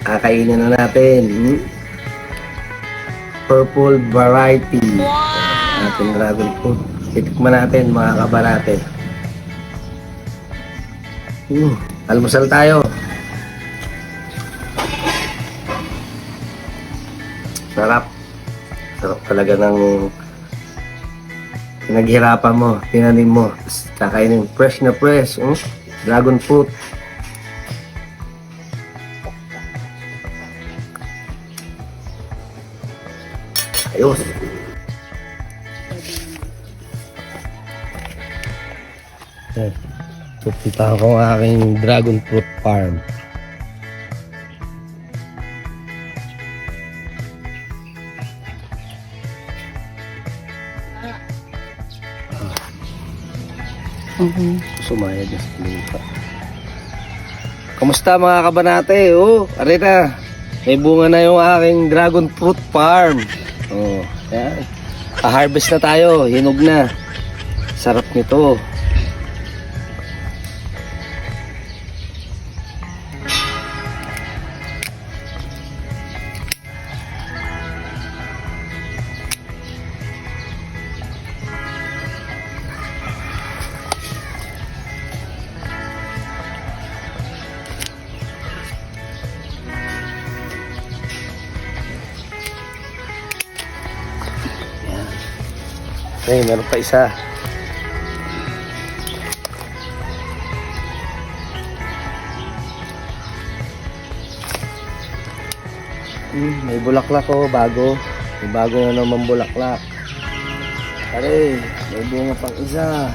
Kakainin na natin. Purple variety. Ating dragon fruit. Titikman natin mga kabarate. Almusal tayo. Sarap. Sarap talaga ng pinaghirapan mo, tinanim mo. Kakainin fresh na fresh. Dragon fruit. Ayos. Pupuntahan ko ang aking dragon fruit farm. Sumayad na sa lupa. Kamusta mga kabanate? Arena. May bunga na yung aking dragon fruit farm. Yan. Pa-harvest na tayo. Hinog na. Sarap nito. Okay, meron pa isa. May bulaklak bago. May bago na naman bulaklak. Pare, may bunga pang isa.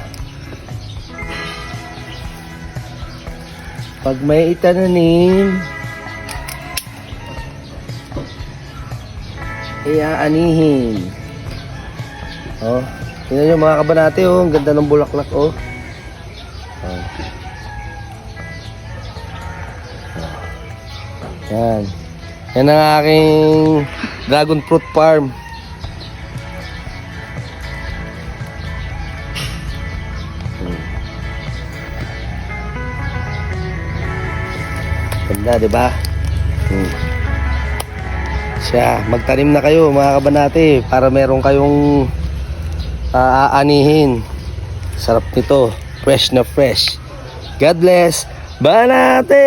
Pag may itananim, iaanihin. Tingnan nyo mga kabanate, ang ganda ng bulaklak, Yan. Yan ang aking dragon fruit farm. Ganda, diba? Magtanim na kayo mga kabanate para meron kayong aanihin. Sarap nito. Fresh na fresh. God bless. Banate!